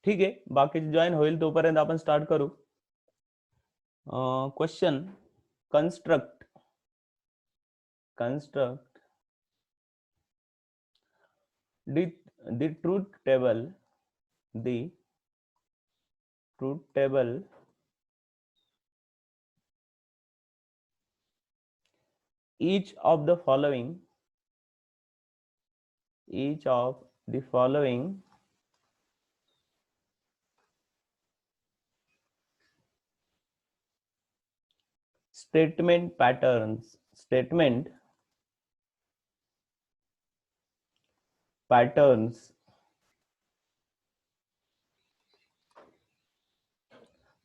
ठीक आहे, बाकीचे जॉईन होईल तोपर्यंत आपण स्टार्ट करू. Question, construct the truth table each of the following statement patterns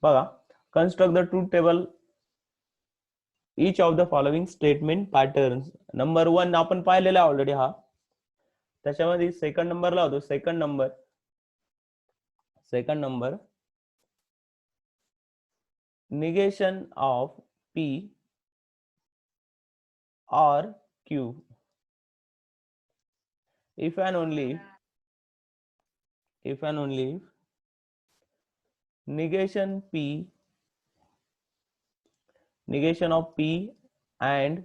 बघा, construct the truth table each of the following statement patterns. Number 1 आपण पाहिलेला ऑलरेडी हा. त्याच्यामध्ये सेकंड नंबरला होतो. Second number negation of P or Q if and only if negation of P and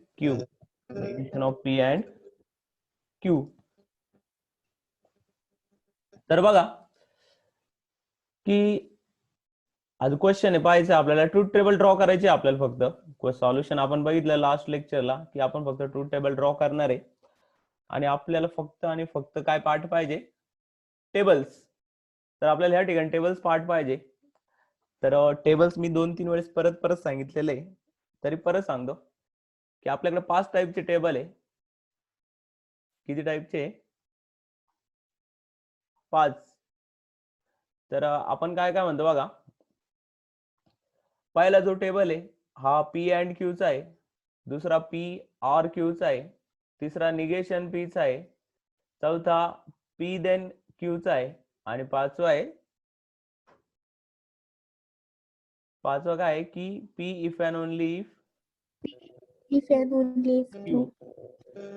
Q तर बघा की आज क्वेश्चन आहे, पाहायचं आपल्याला ट्रूथ टेबल ड्रॉ करायचे आपल्याला. फक्त सॉल्युशन आपण बघितलं लास्ट लेक्चरला की आपण फक्त ट्रूथ टेबल ड्रॉ करणार आहे आणि आपल्याला फक्त काय पार्ट पाहिजे, टेबल्स. तर आपल्याला ह्या ठिकाणी टेबल्स पार्ट पाहिजे. तर टेबल्स मी 2-3 वेळेस परत सांगितलेले आहे, तरी परत सांगतो की आपल्याकडे 5 टाईपचे टेबल आहे. किती टाईपचे? 5. तर आपण काय म्हणतो बघा, पहिला जो टेबल आहे हा P अँड Q चा आहे, दुसरा P और Q चा आहे, तिसरा निगेशन P चा आहे, चौथा P देन Q चा आहे आणि पाचवा काय आहे की P if and only if true.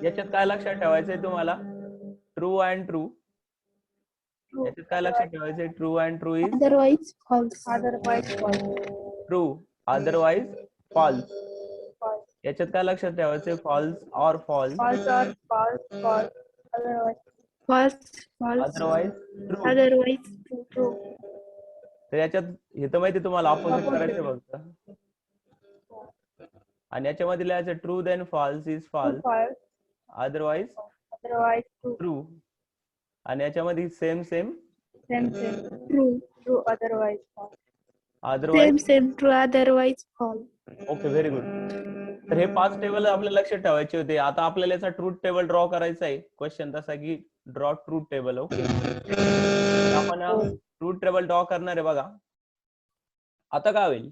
याच्यात काय लक्षात ठेवायचंय तुम्हाला? True and true. याच्यात काय लक्षात ठेवायचंय? True and true is otherwise false. True, otherwise false. याच्यात काय लक्षात ठेवायचंय? फॉल्स और फॉल्स. Otherwise true. तर याच्यात हे तर माहिती तुम्हाला ऑपोजिट करायचं फक्त. आणि याच्यामध्ये लिहायचं true then false is false, otherwise true. आणि याच्यामध्ये same true otherwise false. true otherwise false. Okay, very good. तर हे 5 टेबल आपल्याला लक्षात ठेवायचे होते. आता आपल्याला याचा ट्रूथ टेबल ड्रॉ करायचा आहे. क्वेश्चन तसा की ड्रॉ ट्रूथ टेबल. ओके, आपण ट्रूथ टेबल ड्रॉ करणार आहे. बघा आता काय होईल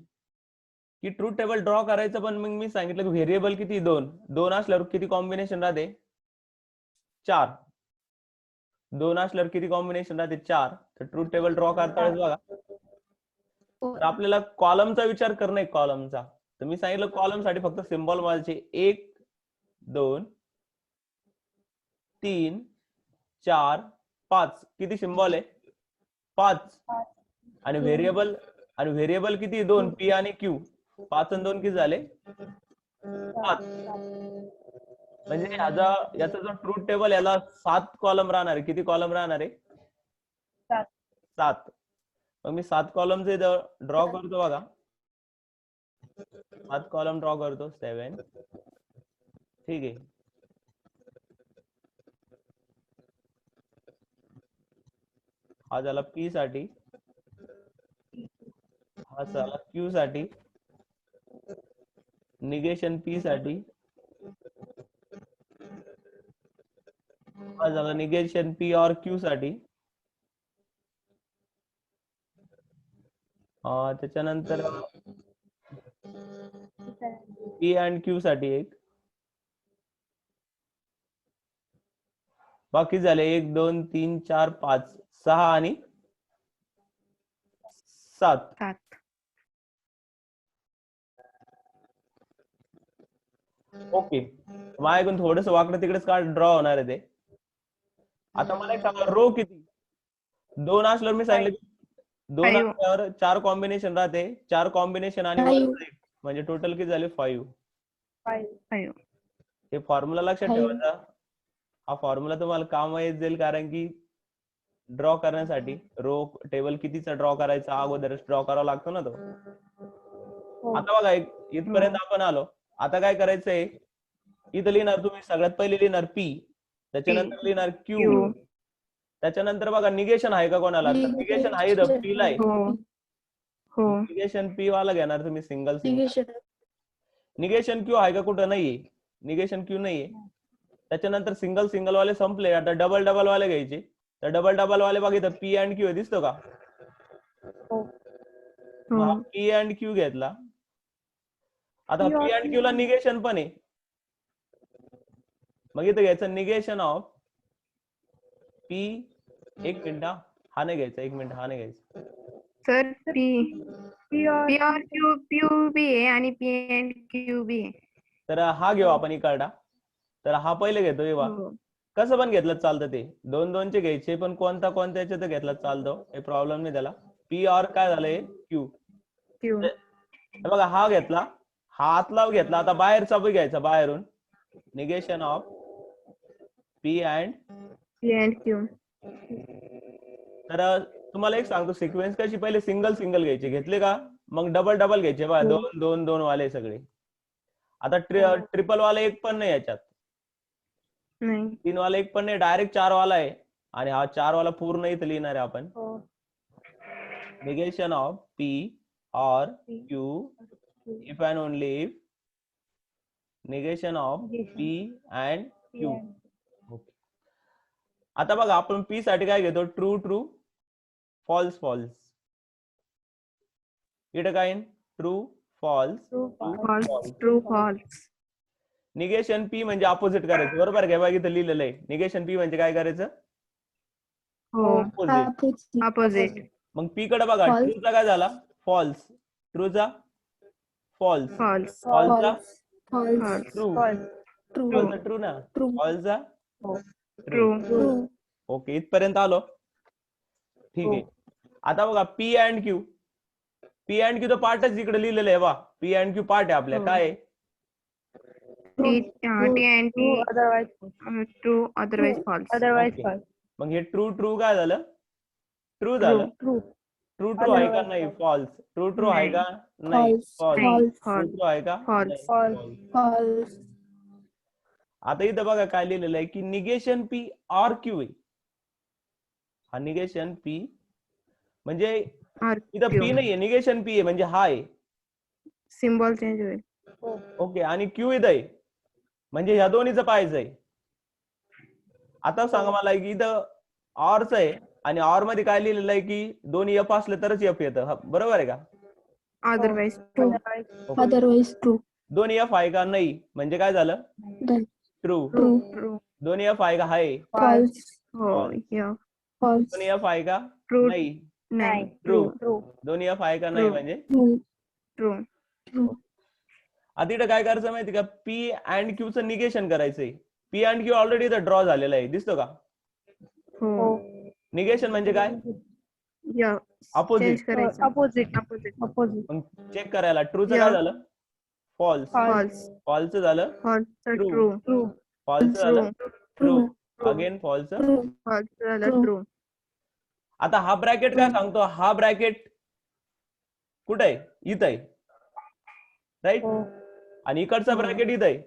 की ट्रूथ टेबल ड्रॉ करायचं, पण मग मी सांगितलं की व्हेरिएबल किती? 2 असल्यावर किती कॉम्बिनेशन राहते? 4. 2 असल्यावर किती कॉम्बिनेशन राहते? 4. तर ट्रूथ टेबल ड्रॉ करता वेळेस बघा, तर आपल्याला कॉलमचा विचार करणं आहे. कॉलमचा तर मी सांगितलं कॉलम साठी फक्त सिम्बॉल माझे 1 2 3 4 5. किती सिम्बॉल आहे? 5. आणि व्हेरिएबल किती? 2. P आणि Q. 5 आणि 2 किती झाले? 5. म्हणजे याचा जो ट्रूथ टेबल याला 7 कॉलम राहणार आहे. किती कॉलम राहणार आहे? 7. मग मी 7 कॉलमचे ड्रॉ करतो. बघा 7 कॉलम ड्रॉ करतो. 7. ठीक आहे. हा झाला P साठी. हा झाला क्यू साठी. निगेशन पी साठी. हा झाला निगेशन पी और क्यू साठी. त्याच्यानंतर पी अँड क्यू साठी एक. बाकी झाले 1 2 3 4 5 6 आणि 7. 7. ओके, माझ्याकडून थोडस वाकडं तिकडेच का ड्रॉ होणार आहे ते. आता मला एक सांगा, रो किती? 2 असल्यावर मी सांगितलं की 2 5. असल्यावर 4 कॉम्बिनेशन राहते. 4 कॉम्बिनेशन आणि 5. वरचं एक. म्हणजे टोटल किती झाले? 5. 5. हे फॉर्म्युला लक्षात 5. ठेवायचा. हा फॉर्म्युला तुम्हाला काम येत जाईल, कारण की ड्रॉ करण्यासाठी रो टेबल कितीचा ड्रॉ करायचा अगोदरच ड्रॉ करावा लागतो ना तो. आता बघा इथपर्यंत आपण आलो. आता काय करायचंय, इथं लिहिणार तुम्ही सगळ्यात पहिले लिहिणार पी, त्याच्यानंतर लिहिणार क्यू, Q. त्याच्यानंतर बघा निगेशन आहे का कोणाला? तर निगेशन आहे इथं पी ला आहे. हो. हो. निगेशन पी वाला घेणार तुम्ही सिंगल. निगेशन निगेशन क्यू आहे का? कुठं नाहीये. निगेशन क्यू नाहीये. त्याच्यानंतर सिंगल सिंगल वाले संपले. आता डबल डबल वाले घ्यायचे. तर डबल डबल वाले बघ इथं पी अँड क्यू दिसतो का? हो. पी अँड क्यू घेतला. आता पी अँड क्यू ला निगेशन पण आहे. मग इथं घ्यायचं निगेशन ऑफ पी. एक मिनिट, हा नाही घ्यायचा. एक मिनिट, हा नाही घ्यायचा. सर P और Q बी आहे आणि P and Q बी आहे. तर हा घेऊ आपण इकडा. तर हा पहिले घेतो तेव्हा हो. कसं पण घेतलं चालतं. ते 2 चे घ्यायचे, पण कोणत्या याच्यात घेतला चालतो, काही प्रॉब्लेम नाही त्याला. पी और काय झालंय? क्यू. Q. बघा हा घेतला, हा आतला घेतला. आता बाहेरचा बी घ्यायचा बाहेरून. Negation of P and. P and Q. तर तुम्हाला एक सांगतो सिक्वेन्स कशी, पहिले सिंगल सिंगल घ्यायचे, घेतले का? मग डबल डबल घ्यायचे बघा. 2 2 2 वाले सगळे. आता ट्रिपल वाले एक पण नाही याच्यात. नाही. 3 वाला एक पण नाही, डायरेक्ट 4 वाला आहे. आणि हा 4 वाला पूर्ण इथं लिहिणार आहे आपण. Negation of P or Q if and only if negation of P and Q. आता बघा आपण पी साठी काय घेतो? True true, false false. इथं काय? True false. False. True. False. Negation P म्हणजे अपोजिट करायचं, बरोबर आहे? बघा इथं लिहिलेलं आहे. निगेशन पी म्हणजे काय करायचं? हो. अपोजिट. Opposite. मग पी कडे बघा, False. ट्रूचा काय झाला? फॉल्स. ट्रूचा फॉल्स. False. फॉल्सचा false, ट्रू. true, फॉल्सचा ट्रू ना. true, फॉल्सचा ट्रू. True. ओके, इथपर्यंत आलो. ठीक आहे. आता बघा P and Q. P and Q तर पार्टच इकडे लिहिलेलं आहे बा. पी अँड क्यू पार्ट आहे आपल्या. काय आहे? T and T. True. Otherwise false. Okay. मग हे ट्रू ट्रू काय झालं? ट्रू झालं. ट्रू ट्रू आहे का? नाही. फॉल्स. ट्रू ट्रू आहे का? नाही. फॉल्स. ट्रू ट्रू आहे का? False. false, आता इथं बघा काय लिहिलेलं आहे की निगेशन पी और क्यू आहे. हा निगेशन पी म्हणजे Or इथं Q. पी नाहीये, निगेशन पी आहे म्हणजे हा आहे. Symbol change होईल. ओके, आणि क्यू इथं आहे म्हणजे ह्या दोन्हीचं पाहायचंय. आता सांगा मला की इथं ऑरच आहे आणि ऑर मध्ये काय लिहिलेलं आहे की दोन्ही एफ असले तरच एफ येतं, बरोबर आहे का? Otherwise true, Okay. otherwise true, दोन्ही एफ आहे का? नाही. म्हणजे काय झालं? then true. true. दोन्ही एफ आहे का? आहे. false, हो. Yeah. false, दोन्ही एफ आहे का? True. नाही. नाही. ट्रू. दोन्ही एफ आहे का? नाही. True. म्हणजे true, True. true, आता इथं काय करायचं माहिती का? पी अँड क्यू चं निगेशन करायचंय. पी अँड क्यू ऑलरेडी इथं ड्रॉ झालेला आहे, दिसतो का? हो. निगेशन म्हणजे काय? Yeah. Opposite. Change करायचं. Opposite. मग चेक करायला ट्रूचं काय झालं? फॉल्स. False. फॉल्स झालं. False. True. True. फॉल्स झालं. True. true, again false. true, False झालं. True. True. आता हा ब्रॅकेट काय सांगतो? हा ब्रॅकेट कुठे आहे? इथं आहे, राईट? आणि इकडचा ब्रॅकेट इथं आहे.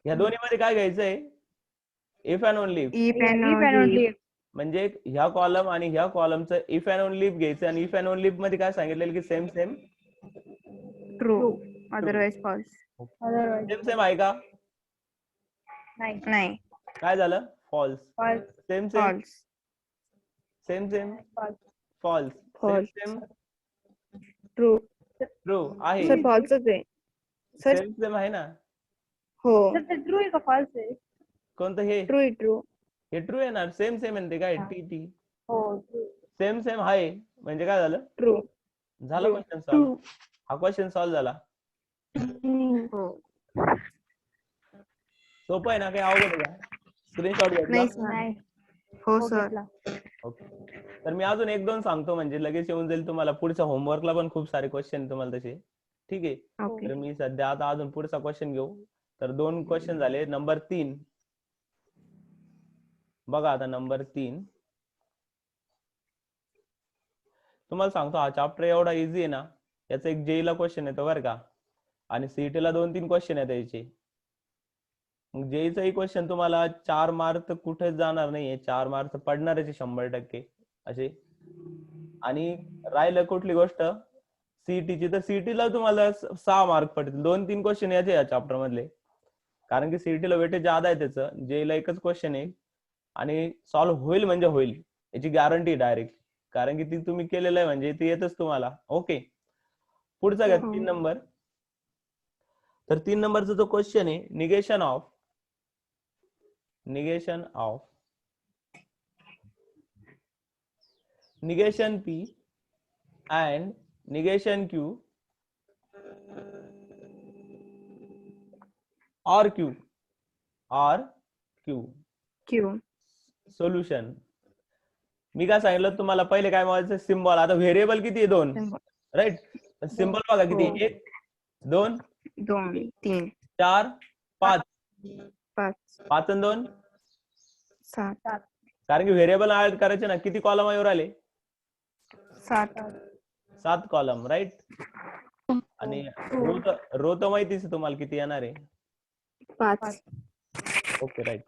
या दोन्ही मध्ये काय घ्यायचंय? If and only if. If and only if. म्हणजे ह्या कॉलम आणि ह्या कॉलमचं इफ अँड ओनली इफ घ्यायचं आणि इफ अँड ओनली इफ मध्ये काय सांगितलेलं की same same true otherwise false. Same same आहे का? नाही. काय झालं? False. Same same false. Same same false. Same False. Same true. True आहे. सर फॉल्सच आहे. सर सेम सेम आहे ना. हो. ट्रू आहे का फॉल्स आहे? कोणतं हे? ट्रू. हे ट्रू आहे ना. सेम सेम आहे ना ते काय हा. टी टी हो सेम सेम आहे म्हणजे काय झालं? ट्रू. झाला True. Question solve. हा क्वेश्चन सॉल्व झाला. हो. सोपं आहे ना, काही अवघड आहे का? स्क्रीनशॉट घेतला? नाही सर. हो सर. ओके. तर मी अजून एक दोन सांगतो म्हणजे लगेच येऊन जाईल तुम्हाला. पुढच्या होमवर्कला पण खूप सारे क्वेश्चन तुम्हाला तसे. ठीक आहे. ओके. तर मी सध्या आता अजून पुढचा क्वेश्चन घेऊ. तर 2 क्वेश्चन झाले. नंबर 3 बघा आता नंबर 3 तुम्हाला सांगतो हा चॅप्टर एवढा इझी आहे ना. याचा एक जेईला क्वेश्चन येतो बरं का आणि सीईटीला 2-3 क्वेश्चन येतात याचे. मग जेईचाही क्वेश्चन तुम्हाला 4 मार्क कुठेच जाणार नाहीये. 4 मार्क पडणारच आहे 100% असे. आणि राहिलं कुठली गोष्ट सीईटीची, तर सीईटीला तुम्हाला 6 मार्क पडतील. 2-3 क्वेश्चन याचे या चॅप्टर मधले, कारण की सीईटीला वेटेज ज्यादा आहे त्याचं. जेईला एकच क्वेश्चन आहे आणि सॉल्व्ह होईल म्हणजे होईल याची गॅरंटी डायरेक्ट, कारण की ती तुम्ही केलेलं आहे म्हणजे ती येतच तुम्हाला. ओके. पुढचा घ्या 3 नंबर. तर 3 नंबरचा जो क्वेश्चन आहे negation of negation P and negation Q or Q Q. Solution. मी काय सांगितलं तुम्हाला पहिले काय मागायचं सिम्बॉल. आता व्हेरिएबल किती आहे? 2 राईट. सिम्बॉल बघा किती? 1 2 2 3 4 5 5 5 आणि 2 7 कारण की व्हेरिएबल ऍड करायचे ना. किती कॉलम वर आले? 7 कॉलम राईट. आणि रो तर माहितीच आहे तुम्हाला किती येणार आहे. 5. Okay right.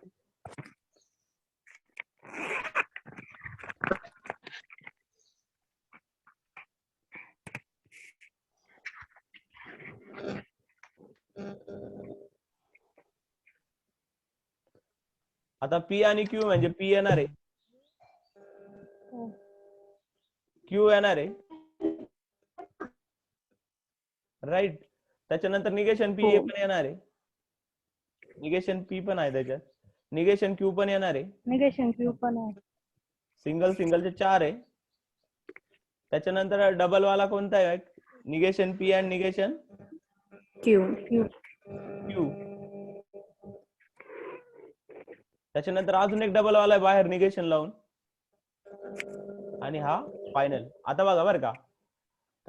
आता पी आणि क्यू म्हणजे पी येणार आहे, क्यू येणार आहे राईट. त्याच्यानंतर निगेशन पी पण येणार आहे. निगेशन पी पण आहे त्याच्यात. निगेशन क्यू पण येणार आहे. निगेशन क्यू पण आहे. सिंगलचे 4 आहे. त्याच्यानंतर डबल वाला कोणता आहे? Negation P and negation Q. Q. त्याच्यानंतर अजून एक डबल वाला आहे बाहेर निगेशन लावून, आणि हा फायनल. आता बघा बरं का.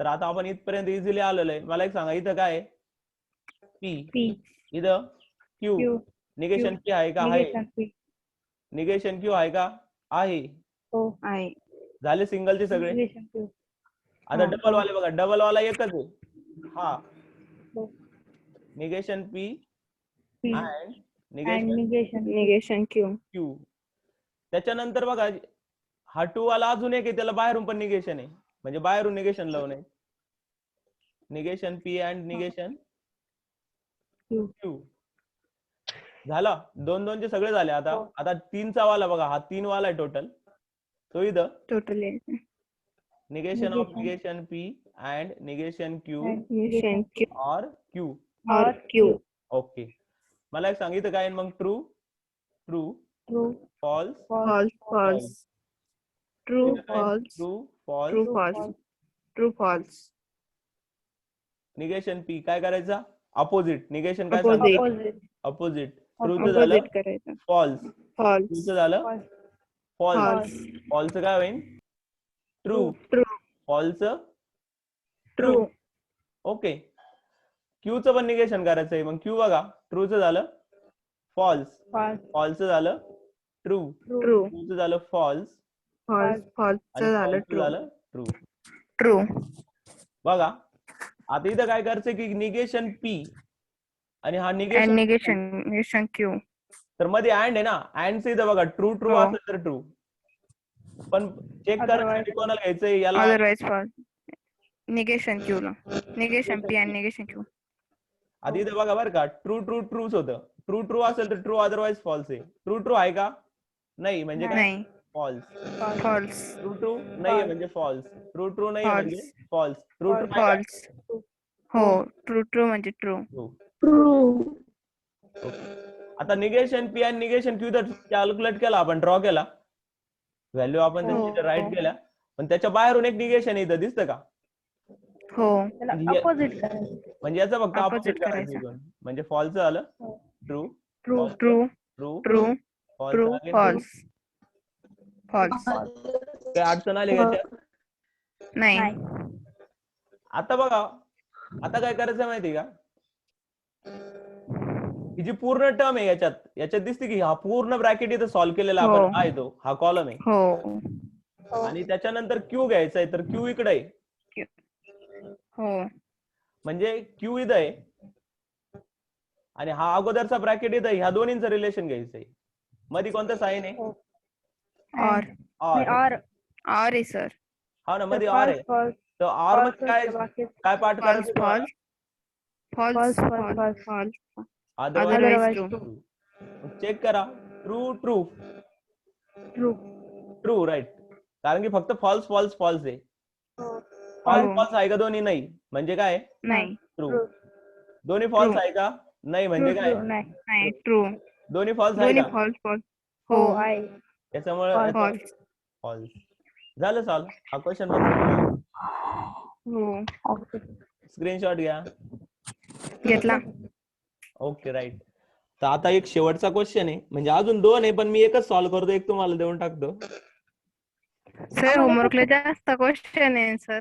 तर आता आपण इथपर्यंत इझिली आलेलो आहे. मला एक सांगा इथं काय पी, इथं क्यू. निगेशन पी आहे का? आहे. निगेशन क्यू आहे का? आहे. हो आहे. झाले सिंगलचे सगळे. Negation Q. आता डबल वाले बघा. डबल वाला एकच आहे हा. हो. Negation P P and and negation Q. त्याच्यानंतर बघा हा 2 वाला अजून एक आहे, त्याला बाहेरून पण निगेशन आहे, म्हणजे बाहेरून निगेशन लावून आहे. Negation P and negation Q. झाला. 2-2 चे सगळे झाले. आता हो. आता 3चा वाला बघा. हा 3 वाला आहे टोटल. तो इथं total negation of negation P and negation Q negation Q or Q. Or Q. Okay. मला एक सांगितलं काय मग? True false false. True false. Negation P काय करायचा? अपोजिट. निगेशन काय अपोजिट. ट्रूचं झालं अपोजिट करायचं. फॉल्स. फॉल्स. ट्रूचं झालं फॉल्स. फॉल्सचं काय होईल? ट्रू. फॉल्सचं ट्रू. ओके. क्यूचं पण निगेशन करायचं आहे. मग क्यू बघा. ट्रूचं झालं फॉल्स. फॉल्सचं झालं ट्रू. ट्रूचं झालं फॉल्स. फॉल्सचं झालं ट्रू. ट्रू. बघा आता इथं काय करायचं की निगेशन पी आणि हा निगेशन निगेशन क्यू. तर मध्ये अँड आहे ना. अँडचं इथं बघा ट्रू हो. असेल तर ट्रू. पण चेक करायसाठी कोणाला घ्यायचंय याला अदरवाइज फॉल्स. निगेशन क्यू ला. निगेशन पी आणि निगेशन क्यू. आधी इथे बघा बरं का, ट्रू ट्रू ट्रूच होतं. ट्रू ट्रू असेल तर ट्रू, अदरवाइज फॉल्स आहे. ट्रू ट्रू आहे का? नाही म्हणजे काय? नाही. फॉल्स. फॉल्स. ट्रू ट्रू नाहीये म्हणजे फॉल्स. ट्रू ट्रू नाहीये म्हणजे फॉल्स. ट्रू ट्रू आहे का? फॉल्स. हो, ट्रू ट्रू म्हणजे ट्रू. ट्रू. आता निगेशन पी आणि निगेशन क्यू तर कॅल्क्युलेट केला आपण, ड्रॉ केला, व्हॅल्यू आपण त्यांची राईट केल्या, पण त्याच्या बाहेरून एक निगेशन इथं दिसतं का? हो. अपोजिट करायचं. म्हणजे याचं फक्त Opposite अपोजिट करायचं करायचं. इथून. म्हणजे फॉल्स झालं true, true. True. True, true. False true. Again false. False. काय अडचण आली का याच्यात? नाही. आता बघा, आता काय करायचं माहिती का, ही जी पूर्ण टर्म आहे याच्यात दिसते की हा पूर्ण ब्रॅकेट इथं सॉल्व्ह केलेला हो. आपण आहे तो, हा कॉलम आहे. हो. आणि त्याच्यानंतर क्यू घ्यायचा आहे, तर क्यू इकडे आहे. हो. म्हणजे क्यू इथं आहे आणि हा अगोदरचा ब्रॅकेट इथं आहे. ह्या दोन्हींचं रिलेशन घ्यायचंय. मध्ये कोणतं साईन आहे? और. ऑर. और. और आहे सर. हा ना, मध्ये ऑर आहे. तर ऑर मध्ये काय पाठ करायचं तुम्हाला? फॉल्स. Otherwise true. चेक करा. True true true. True right. कारण की फक्त फॉल्स फॉल्स फॉल्स आहे. फॉल्स हो. फॉल्स आहे का? दोन्ही नाही म्हणजे काय? नाही. ट्रू. दोन्ही फॉल्स आहे का? नाही म्हणजे काय? नाही. ट्रू. दोन्ही फॉल्स आहे दोन्ही का? फॉल्स. हो आहे. त्याच्यामुळे फॉल्स. फॉल्स झालं. सॉल्व. हा क्वेश्चन पण हो. स्क्रीनशॉट घ्या. घेतला. Okay right. तर आता एक शेवटचा क्वेश्चन आहे, म्हणजे अजून दोन आहे पण मी एकच सॉल्व्ह करतो, एक तुम्हाला देऊन टाकतो. सर होमवर्कला जास्त क्वेश्चन आहे सर.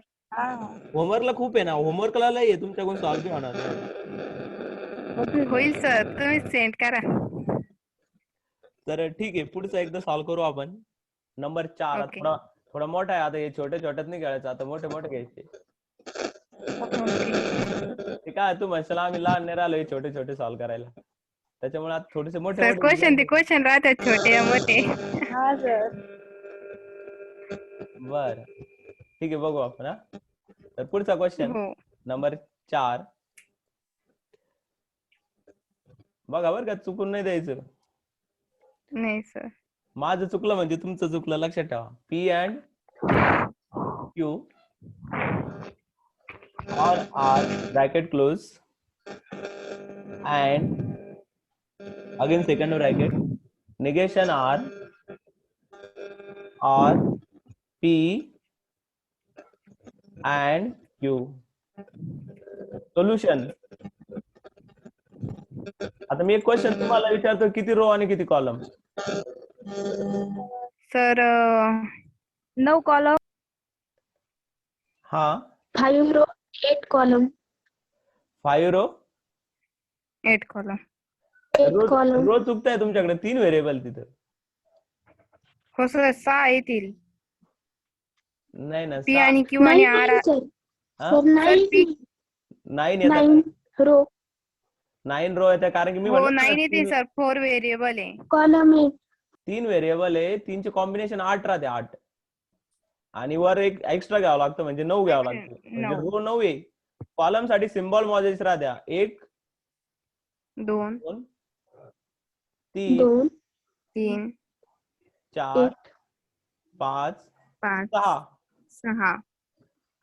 होमवर्कला खूप आहे ना, होमवर्कला लय आहे, तुमच्याकडून सॉल्व्ह बी होणार नाही. होईल सर, तुम्ही सेंड करा. तर ठीक आहे, पुढचा एकदा सॉल्व्ह करू आपण. नंबर 4. Okay. थोडा मोठा आहे. आता हे छोटे छोट्यात नाही खेळायचं, आता मोठे मोठे घ्यायचे. ते काय तू म्हणशाल आम्ही लहान नाही राहिलो हे छोटे छोटे सॉल्व्ह करायला, त्याच्यामुळे आता थोडेसे मोठे सर क्वेश्चन ते क्वेश्चन राहतात छोटे मोठे. हा सर. बर ठीक आहे, बघू आपण. हा, तर पुढचा क्वेश्चन हो. नंबर 4 बघा बरं का, चुकून नाही द्यायचं. नाही सर. माझं चुकलं म्हणजे तुमचं चुकलं, लक्षात ठेवा. P and Q or R bracket close and again second bracket negation R or P and Q. Solution. आता मी एक क्वेश्चन तुम्हाला विचारतो, किती रो आणि किती कॉलम? Sir 9 column. हा 5 row 8 column. 5 row 8 column. Row चुकताय तुमच्याकडे, 3 व्हेरिएबल तिथं. हो सर 6 येतील. नाही ना, पी आणि क्यू आणि आर. Sir 9 row. 9 रो येतात, कारण की मी हो म्हणलं 9 येतील सर. 4 व्हेरिएबल आहे. कॉलम 3 व्हेरिएबल आहे, 3चे कॉम्बिनेशन 8 राहते. 8 आणि वर एक एक्स्ट्रा घ्यावं लागतं, म्हणजे 9 घ्यावं लागतं. म्हणजे रो 9 आहे. कॉलम साठी सिम्बॉल मोजायचे राहत्या. 1 2 2 3 4 5 5 6.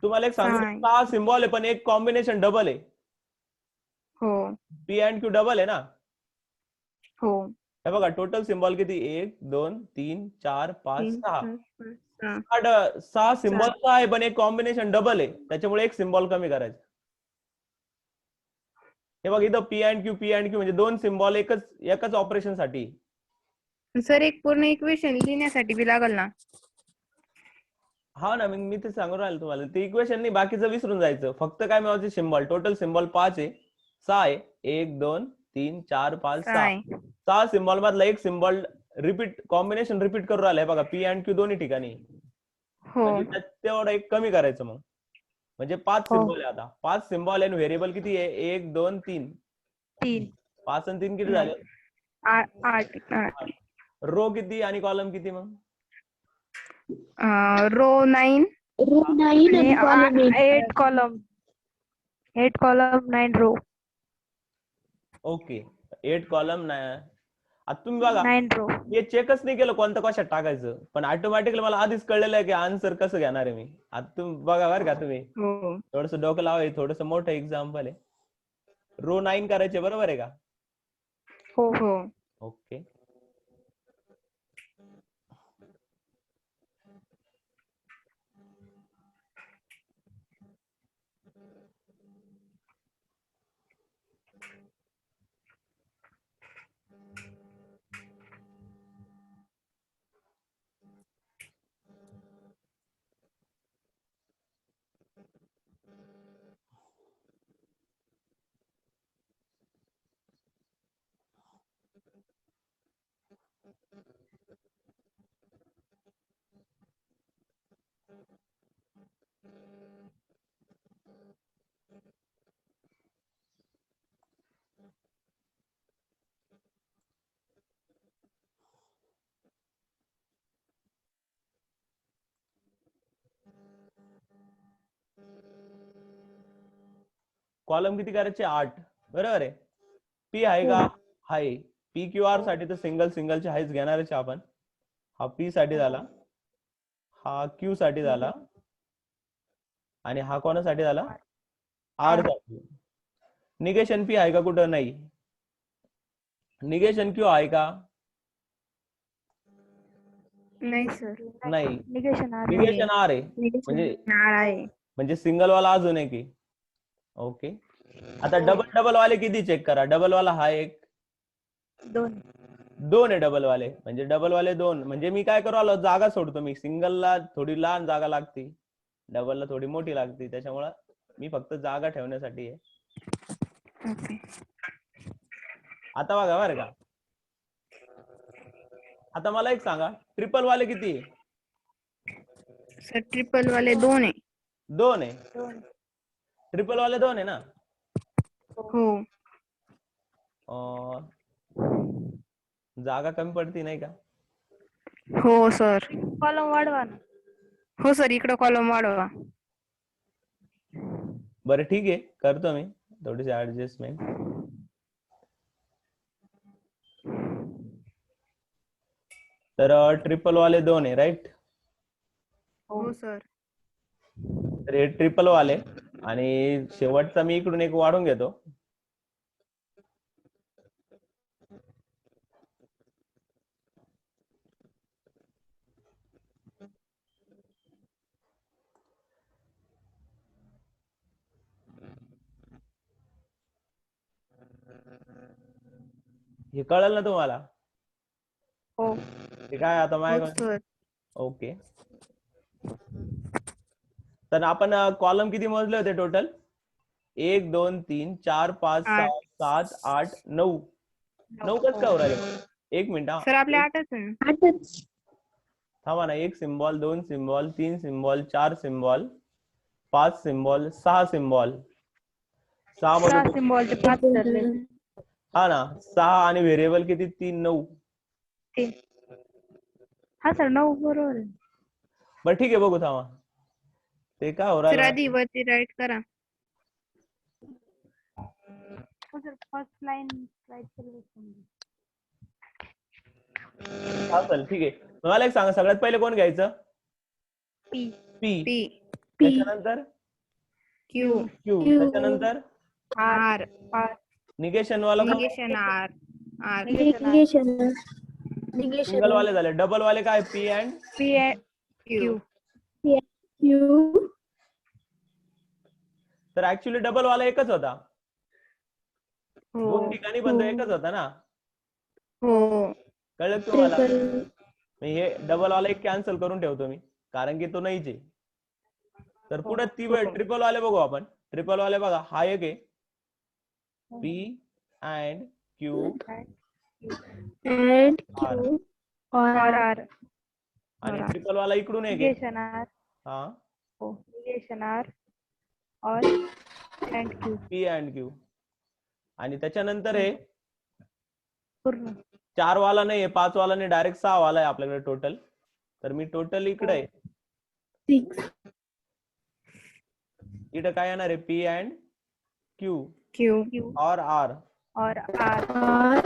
तुम्हाला एक सांगू, 6 सिम्बॉल आहे पण एक कॉम्बिनेशन डबल आहे. हो. पी अँड क्यू डबल आहे ना. हो. हे बघा, टोटल सिम्बॉल किती? 1 2 3 4 5 6. 6 सिम्बॉल आहे पण एक कॉम्बिनेशन डबल आहे, त्याच्यामुळे एक सिम्बॉल कमी करायचं. हे बघ इथं पी अँड क्यू म्हणजे 2 सिम्बॉल एकच ऑपरेशन साठी. सर एक पूर्ण इक्वेशन लिहिण्यासाठी बी लागल ना. हा ना, मी ते सांगून राहिलो तुम्हाला. ते इक्वेशन नाही, बाकीचं विसरून जायचं. फक्त काय मिळवायचे? सिम्बॉल. टोटल सिम्बॉल 5 आहे. 6 आहे. 1 2 3 4 5 6. 6 सिम्बॉल मधला एक सिम्बॉल रिपीट, कॉम्बिनेशन रिपीट करून राहिलाय बघा, पी अँड क्यू दोन्ही ठिकाणी. तेवढं एक कमी करायचं मग. म्हणजे 5 सिम्बॉल आहे आता. 5 सिम्बॉल आणि व्हेरिएबल किती आहे? 1 2 3. 5 आणि 3 किती झाले? 8. रो किती आणि कॉलम किती? मग रो 9 रो 9 आणि column 8 column 8 column 9 row okay 8 column नाही. आता तुम्ही बघा 9 row हे चेकच नाही केलं कोणतं कशात टाकायचं, पण ऑटोमॅटिकली मला आधीच कळलेलं आहे की आन्सर कसं घेणार आहे मी. आता तुम्ही बघा बरं का, तुम्ही हो थोडस डोकं लावा, थोडस मोठं एक्झाम्पल आहे. रो 9 करायचे बरोबर आहे का? हो हो ओके. कॉलम किती करायचे? 8 बरोबर आहे. पी आहे का? आहे. पी क्यू आर साठी तर सिंगलचे आहेच घेणारच आपण. हा पी साठी झाला, हा क्यू साठी झाला, आणि हा कोणासाठी झाला? आर साठी. निगेशन पी आहे का? कुठं नाही. निगेशन क्यू आहे का? नाही सर नाही. निगेशन आर निगेशन आर आहे, आहे म्हणजे सिंगल वाला अजून आहे की. ओके. आता डबल वाले किती चेक करा. डबल वाला हा एक, 2 आहे डबल वाले, म्हणजे डबल वाले 2. म्हणजे मी काय करू आलो, जागा सोडतो. मी सिंगलला थोडी लहान जागा लागते, डबलला थोडी मोठी लागते, त्याच्यामुळं मी फक्त जागा ठेवण्यासाठी आहे. ओके आता बघा बरं का, आता मला एक सांगा, ट्रिपल वाले किती आहे? सर ट्रिपल वाले 2 आहे. 2 आहे. ट्रिपल वाले 2 आहे ना? हो जागा कमी पडती नाही का? हो सर कॉलम वाढवा ना. हो सर इकडं कॉलम वाढवा. बरं ठीक आहे, करतो मी थोडीशी ऍडजस्टमेंट. तर ट्रिपल वाले 2 आहे, राईट? हो सर तर हे ट्रिपल वाले, आणि शेवटचा मी इकडून एक वाढून घेतो. हे कळलं ना तुम्हाला? हो हे काय आता हो माझ्या. Sir okay. तर आपण कॉलम किती मोजले होते टोटल? 1 2 3 4 5 6 7 8 9. 9 कसं काय राहिले? एक मिनिट सर आपले 8च आहे. 8च. थांबा ना. 1 symbol, 2 symbol, 3 symbol, 4 symbol, 5 symbol, 6 symbol. 6 मध्ये सिम्बॉलचे 5 धरले. हा ना, 6 आणि व्हेरिएबल किती? 3 9. हा सर 9 बरोबर आहे. बरं ठीक आहे, बघू थांबा. ते काय हो सर राहिलं? आधी वरती राईट करा. सर फर्स्ट लाईन राईट केली. हा चल ठीक आहे. मला एक सांगा, सगळ्यात पहिले कोण घ्यायचं? P P. पी त्याच्यानंतर क्यू क्यू. त्याच्यानंतर आर निगेशन वाला कोण? Negation R R negation single वाले झाले. डबल वाले काय? P and P Q Q. तर ऍक्च्युली डबल वाला एकच होता. हो 2 ठिकाणी बंद एकच होता ना? हो कळलं का तुम्हाला? मी हे डबल वाला एक कॅन्सल करून ठेवतो मी, कारण की तो नाहीच आहे. तर पुढे ट्रिपल वाले बघू आपण. ट्रिपल वाले बघा, हा एक आहे, P and Q and R. Q or R. आणि ट्रिपल वाला इकडून एक आहे. Negation R. हा, negation R or and Q. P and Q. आणि त्याच्यानंतर हे पूर्ण 4 वाला नाही, 5 वाला नाही, डायरेक्ट 6 वाला आहे आपल्याकडे टोटल. तर मी टोटल इकडे आहे. 6 इकडे काय येणार आहे? P and Q Q Q or R. or R R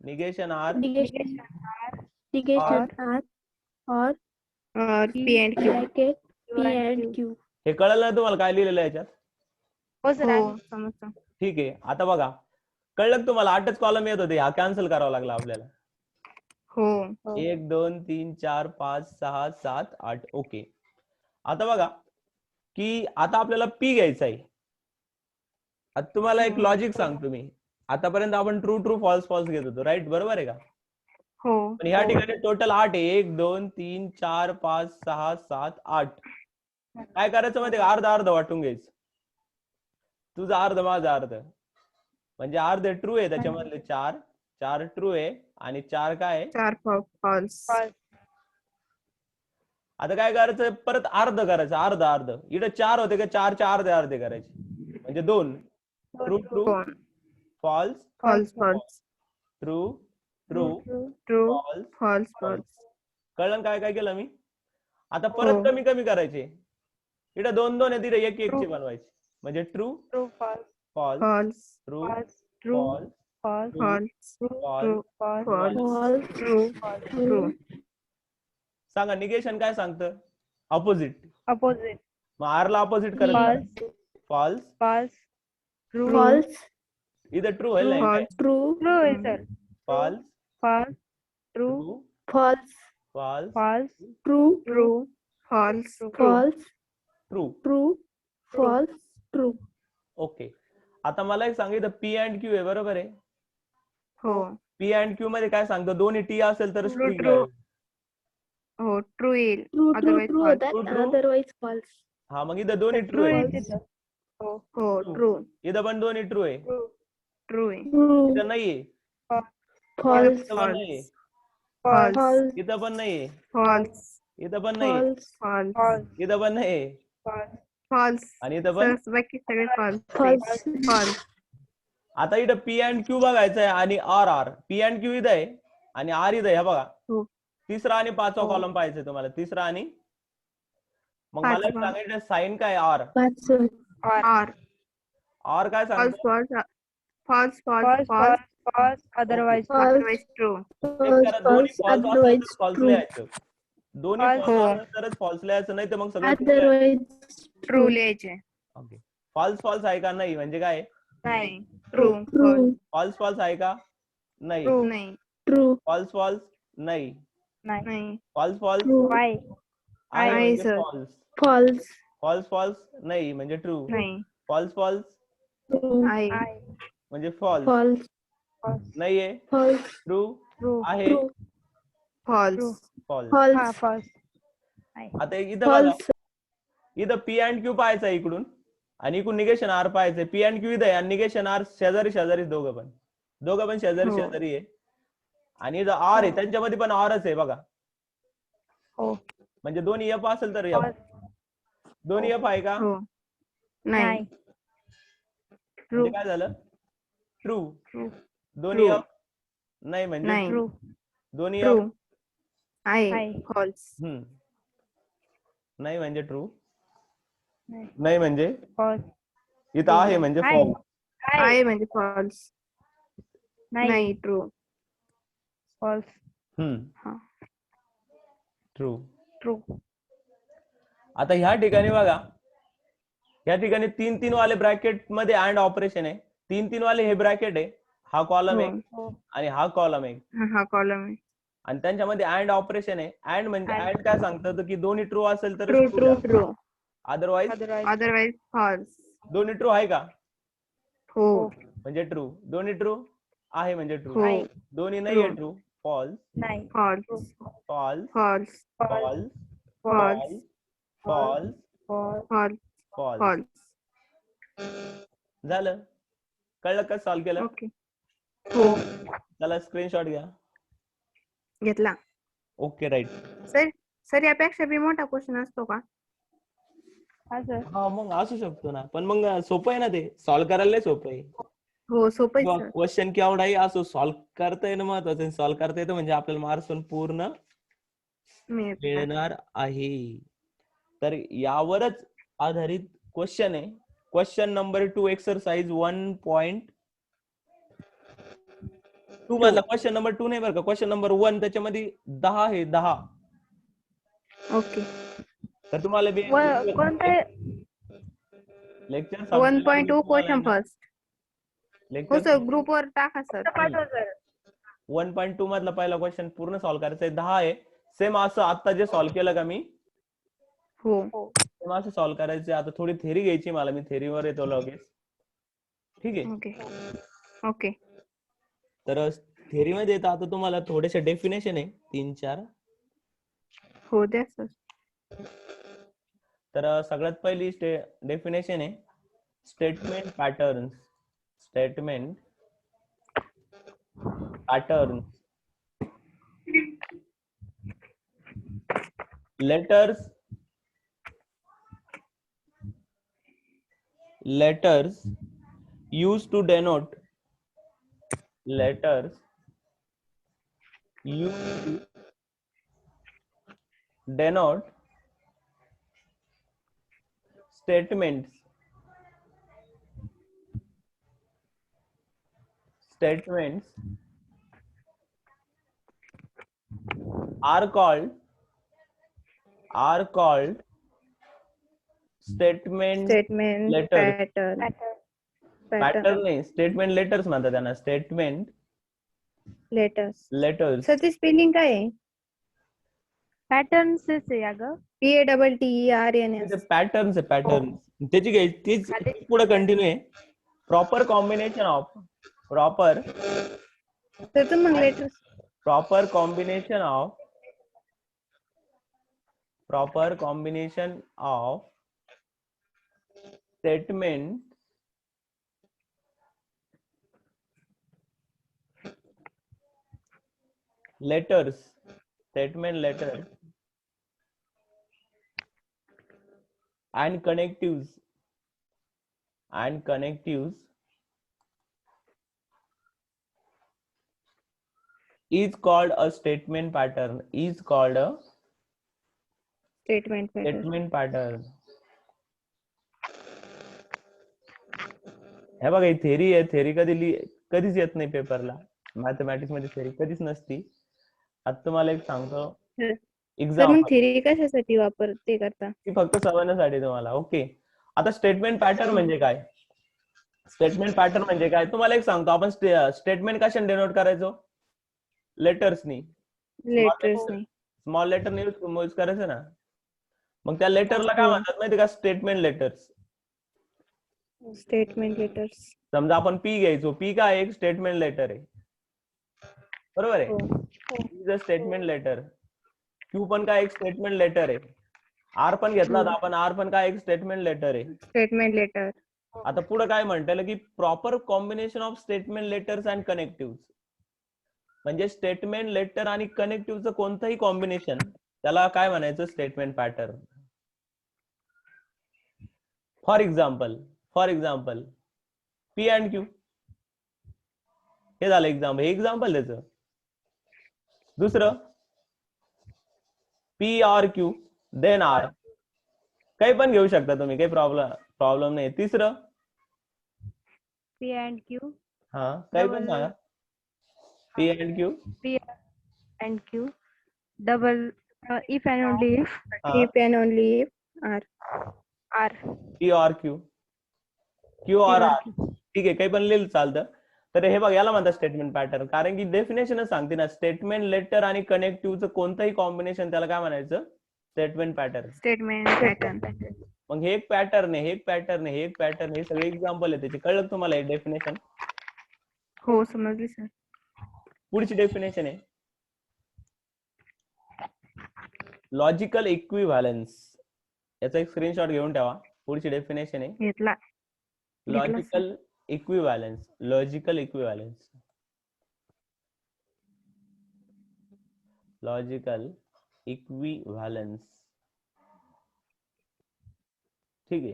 negation R negation R negation R or और P and Q. bracket P and and Q. Q. हे कळलं ना तुम्हाला काय लिहिलेलं आहे याच्यात? हो सर हो समजतं. ठीक आहे. आता बघा, कळलं का तुम्हाला? 8च कॉलम येत होते, हा कॅन्सल करावा लागला आपल्याला. हो 1 2 3 4 5 6 7 8. ओके. आता बघा की आता आपल्याला पी घ्यायचा आहे. आता तुम्हाला एक लॉजिक सांगतो मी. आतापर्यंत आपण ट्रू ट्रू फॉल्स फॉल्स घेत होतो, राईट? बरोबर आहे का? हो पण ह्या ठिकाणी टोटल 8 आहे. 1 2 3 4 5 6 7 8. काय करायचं माहितीये का? अर्ध अर्ध वाटून घ्यायचं. तुझा अर्ध माझा अर्ध, म्हणजे अर्ध ट्रू आहे त्याच्यामधले 4 ट्रू आहे आणि 4 काय आहे? 4 false. आता काय करायचं? परत अर्ध करायचं, अर्ध अर्ध. इकडे 4 होते का 4चे अर्धे अर्धे करायचे, म्हणजे 2. ट्रू ट्रू दोन. False False false. True true True false. false false. कळलं काय काय केलं मी? आता परत कमी कमी करायचे. इकडे 2 2 आहे, तिथे 1 1 चे बनवायचे, म्हणजे true true false false False. True false true false false False. true false False. False. True. True. सांगा निगेशन काय सांगतं? ऑपोजिट. opposite मग आरला ऑपोजिट करायचं. false false false true False. इथं ट्रू आहे ना? False. True. true is sir false false true true False. False false True. True. False. True. False. True. True. False. True. ओके. आता मला एक सांगितलं पी अँड क्यू आहे, बरोबर आहे? हो पी अँड क्यू मध्ये काय सांगतो? दोन्ही टी असेल तर True, true. हो ट्रू येईल. True. True. Otherwise True. false. That True, true. otherwise false. हा, मग इथं दोन्ही ट्रू true आहे. is sir हो True. ट्रू इथं पण दोन्ही ट्रू आहे. true ट्रू आहे. True. इथं नाहीये. False. इथं पण नाहीये. False. False. इथं पण नाहीये. False. इथं पण नाहीये. False. False. false इथं पण नाहीये. false False. आणि इथं पण. सर बाकी सगळे false. False. False. आता इथं पी अँड क्यू बघायचं आहे आणि R R. P and Q इथं आहे आणि आर इथं आहे. हे बघा, हो. तिसरा आणि 5वा हो. कॉलम पाहायचं तुम्हाला. तिसरा आणि मग मला एक पाचवा. सांगायचं साइन काय? आर. False. R. आर काय False. सांगतो? False. False. False. false False. false false otherwise False. Otherwise true. False. दोन्ही False. फॉल्स Otherwise असेल तर फॉल्स true. लिहायचं. दोन्ही False. false हो. असेल तरच फॉल्स लिहायचं, नाही तर मग सगळं true लिहायचं. Otherwise True लिहायचे. ओके. फॉल्स फॉल्स आहे का? नाही. म्हणजे काय? नाही. True. True. फॉल्स फॉल्स आहे का? नाही. True. नाही. True. फॉल्स फॉल्स नाही. नाही नाही. False false True. why आहे आहे, म्हणजे sir. False. False. False false नाही म्हणजे ट्रू. नाही. False false True. आहे. I म्हणजे फॉल्स. False. false नाहीये. False. ट्रू true आहे. True. False. False. False. false आता इथं बघा, False. इथं पी अँड क्यू पाहायचं आहे इकडून आणि इकडून निगेशन आर पाहायचंय. पी अँड क्यू इथं आहे आणि निगेशन आर शेजारी शेजारी दोघं पण शेजारी हो. शेजारी आहे. आणि इथं आर आहे, त्यांच्यामध्ये पण आरच आहे बघा. हो म्हणजे दोन्ही एफ असेल तर एफ. दोन्ही एफ आहे का? हो. नाही. नाही True. म्हणजे काय झालं? ट्रू. True. दोन्ही True. एफ नाही म्हणजे नाही. true दोन्ही True. एफ आहे. आहे. False. नाही म्हणजे ट्रू. नाही. नाही म्हणजे false इथं आहे म्हणजे आहे. फॉल्स. आहे म्हणजे false. नाही नाही. True. false हा. ट्रू. true आता ह्या ठिकाणी बघा, ह्या ठिकाणी 3-3 वाले ब्रॅकेट मध्ये अँड ऑपरेशन आहे. 3-3 वाले हे ब्रॅकेट आहे, हा कॉलम हो. आहे हो आणि हा कॉलम आहे हा कॉलम आहे. आणि त्यांच्यामध्ये अँड ऑपरेशन आहे. अँड म्हणजे And. अँड काय सांगतं की दोन्ही ट्रू असेल तर True. True. True. Otherwise otherwise Otherwise false. दोन्ही ट्रू आहे का? हो. म्हणजे ट्रू. दोन्ही ट्रू आहे म्हणजे ट्रू. हो. आहे. दोन्ही नाहीये True. ट्रू. फॉल्स नाही False. False False. False False. False false False. False. False. झालं? कळलं का? सॉल्व्ह केलं? Okay. हो. चला स्क्रीनशॉट घ्या. घेतला. Okay right. सर यापेक्षा बी मोठा क्वेश्चन असतो का? हा सर हा मग असू शकतो ना, पण मग सोपं आहे ना ते. सॉल्व्ह करायला लय सोपं आहे. हो सोपं आहे सर. क्वेश्चन केवढाही असो, सॉल्व्ह करता येणं महत्वाचं आहे. सॉल्व्ह करता येतं म्हणजे आपल्याला मार्क्स पण पूर्ण मिळणार आहे. तर यावरच आधारित क्वेश्चन आहे. क्वेश्चन नंबर 2 एक्सरसाइज 1.2 मधला क्वेश्चन नंबर 2 नाही बरं का, क्वेश्चन नंबर 1 त्याच्यामध्ये 10 आहे 10. ओके. तर तुम्हाला कोणते लेक्चर 1.2 क्वेश्चन फर्स्ट. हो लेक्चर सर ग्रुपवर टाका सर. 1.2 मधला पहिला क्वेश्चन पूर्ण सॉल्व्ह करायचा आहे. 10 आहे. सेम असं आता जे सॉल्व्ह केलं का मी हो. सेम असं सॉल्व्ह करायचं. आता थोडी थेरी घ्यायची मला, मी थेरीवर येतो लगेच. ठीक आहे. ओके. ओके. तर थेरी मध्ये येतं आता तुम्हाला थोडेसे डेफिनेशन आहे 3-4. हो द्या सर. तर सगळ्यात पहिली डेफिनेशन आहे statement patterns. Statement patterns. letters used to denote statements are called statement statement letters. Pattern नाही, स्टेटमेंट लेटर्स म्हणतात त्यांना. Statement letters. लेटर्स. सर ते स्पेलिंग काय आहे? पॅटर्न्स आहे अगं. PATTERNS. पॅटर्न्स आहे पॅटर्न. त्याची घ्यायची तीच पुढे कंटिन्यू आहे. प्रॉपर कॉम्बिनेशन ऑफ तर मग letters. proper combination of statement letters and connectives is called a statement pattern. Statement pattern. Statement pattern. हे बघा ही थेरी आहे. थेरी कधीच येत नाही पेपरला. मॅथमॅटिक्स मध्ये थेरी कधीच नसती. आता तुम्हाला एक सांगतो सर मग एक्झाम्पल. थेरी कशासाठी वापरते करता? ती फक्त समजण्यासाठी तुम्हाला. ओके. आता स्टेटमेंट पॅटर्न म्हणजे काय? स्टेटमेंट पॅटर्न म्हणजे काय तुम्हाला एक सांगतो. आपण स्टेटमेंट कशाने डिनोट करायचो? लेटर्सनी. लेटर्सनी. स्मॉल लेटर यूज करायचं ना. मग त्या लेटरला काय म्हणतात माहिती का? Statement letters. Statement letters. समजा आपण पी घ्यायचो. पी काय एक स्टेटमेंट लेटर आहे. बरोबर आहे. Statement letter. क्यू पण काय एक स्टेटमेंट लेटर आहे. आर पण घेतला तर आपण आर पण काय एक स्टेटमेंट लेटर आहे. Statement letter. आता पुढे काय म्हणताय की proper combination of statement letters and connective. म्हणजे स्टेटमेंट लेटर आणि कनेक्टिव्हचं कोणतंही कॉम्बिनेशन त्याला काय म्हणायचं? Statement pattern. For example P and Q हे झालं एक्झाम्पल. हे एक्झाम्पल त्याचं. दुसरं P R Q then R. काही पण घेऊ शकता तुम्ही, काही प्रॉब्लेम नाही. तिसरं पी अँड क्यू. हा काही पण सांगा. P and Q double if and only if. If and only if. R. P R Q R R. ठीक आहे, काही पण लिहिलं चालतं. तर हे बघ याला म्हणतात स्टेटमेंट पॅटर्न. कारण की डेफिनेशनच सांगते ना, स्टेटमेंट लेटर आणि कनेक्टिव्हचं कोणतंही कॉम्बिनेशन त्याला काय म्हणायचं? Statement pattern. Statement pattern. मग हे एक पॅटर्न आहे, हे सगळे एक्झाम्पल आहे त्याचे. कळलं तुम्हाला हे डेफिनेशन? हो समजली सर. पुढची डेफिनेशन आहे लॉजिकल इक्विव्हॅलन्स. याचा एक स्क्रीनशॉट घेऊन ठेवा. पुढची डेफिनेशन आहे घेतला. Logical equivalence. ठीक आहे.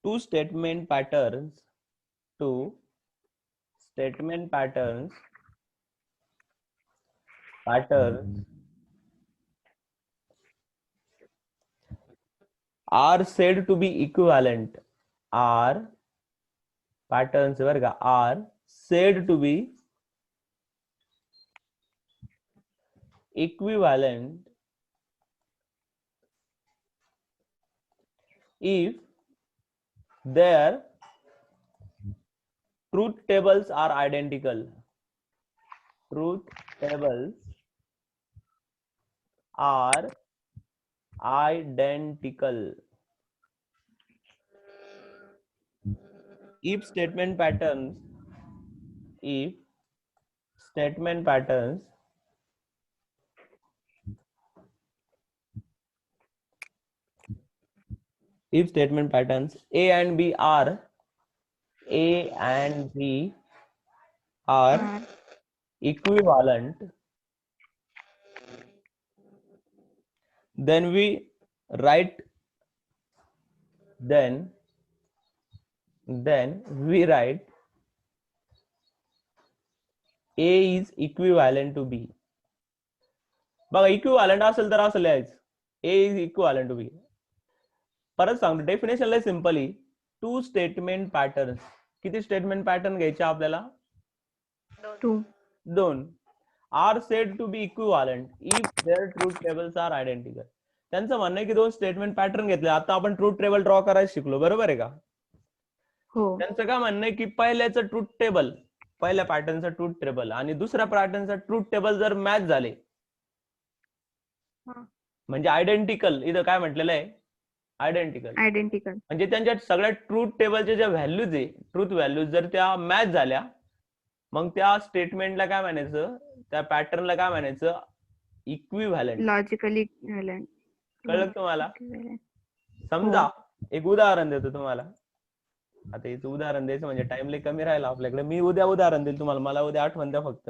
Two statement patterns are said to be equivalent, are patterns बरं का, are said to be equivalent if their truth tables are identical. Truth tables are identical. If statement patterns, if statement patterns if statement patterns A and B are equivalent, then we write A is equivalent to B. बघा equivalent असेल तर असं लिहायचं, A is equivalent to B. परत सांगतो definition लय simply, two statement pattern. किती statement pattern घ्यायचे आपल्याला? 2. 2. Are said to be equivalent if their truth tables are identical. त्यांचं म्हणणं आहे की 2 स्टेटमेंट पॅटर्न घेतले. आता आपण ट्रूथ टेबल ड्रॉ करायला शिकलो, बरोबर आहे का? हो. त्यांचं काय म्हणणं आहे की पहिल्याचं ट्रूथ टेबल, पहिल्या पॅटर्नचं ट्रूथ टेबल आणि दुसऱ्या पॅटर्नचं ट्रूथ टेबल जर मॅच झाले म्हणजे आयडेंटिकल, इथं काय म्हटलेलं आहे? आयडेंटिकल. म्हणजे त्यांच्या सगळ्या ट्रूथ टेबलच्या ज्या व्हॅल्यूज आहे, ट्रूथ व्हॅल्यूज जर त्या मॅच झाल्या, मग त्या स्टेटमेंटला काय म्हणायचं, त्या पॅटर्नला काय म्हणायचं? इक्विव्हॅलंट. Logically equivalent. कळलं तुम्हाला? समजा एक उदाहरण देतो तुम्हाला. आता याचं उदाहरण द्यायचं म्हणजे टाइम लय कमी राहिला आपल्याकडे. मी उद्या उदाहरण देईल तुम्हाला, मला उद्या आठवण द्या फक्त.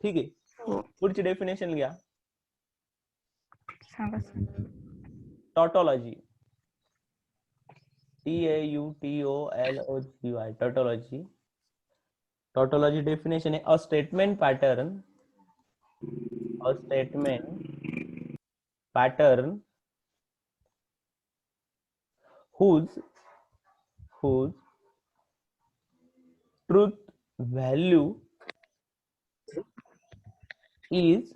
ठीक आहे, पुढची डेफिनेशन घ्या. Tautology, TAUTOLOGY, tautology. Tautology definition आहे, a statement pattern whose truth value is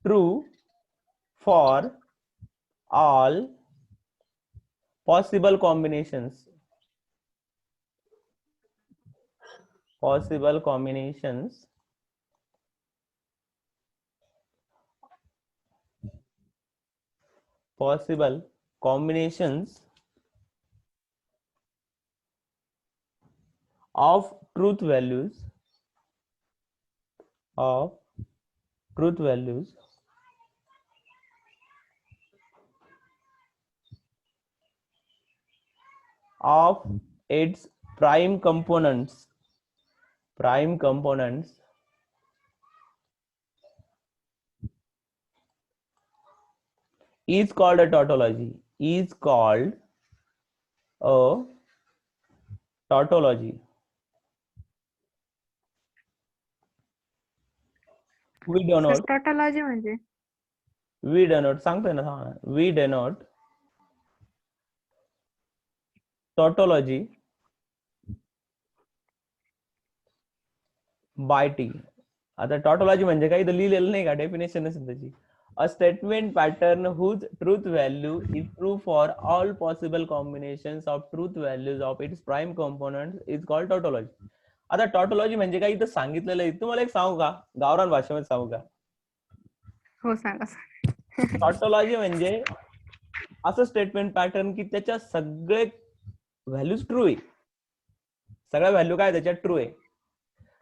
true for all possible combinations of truth values of its prime components is called a tautology. We denote tautology म्हणजे सांगतोय ना, we denote tautology by T. आता tautology म्हणजे काही इथं लिहिलेलं नाही का, डेफिनेशन असेल त्याची. अ statement pattern whose truth value is true for all possible combinations of truth values of its prime components is called tautology. आता टॉटोलॉजी म्हणजे काय इथं सांगितलेलं आहे. तुम्हाला एक सांगू का, गावरान भाषेमध्ये सांगू का? हो सांगा. टॉटोलॉजी म्हणजे असं स्टेटमेंट पॅटर्न की त्याच्या सगळे व्हॅल्यूज ट्रू आहे. सगळ्या व्हॅल्यू काय त्याच्यात ट्रू आहे.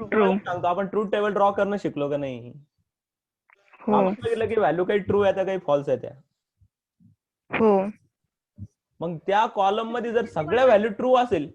सांगतो आपण ट्रूथ टेबल ड्रॉ करणं शिकलो का नाही? बघितलं की व्हॅल्यू काही ट्रू आहे, काही फॉल्स आहे त्या. मग त्या कॉलम मध्ये जर सगळ्या व्हॅल्यू ट्रू असेल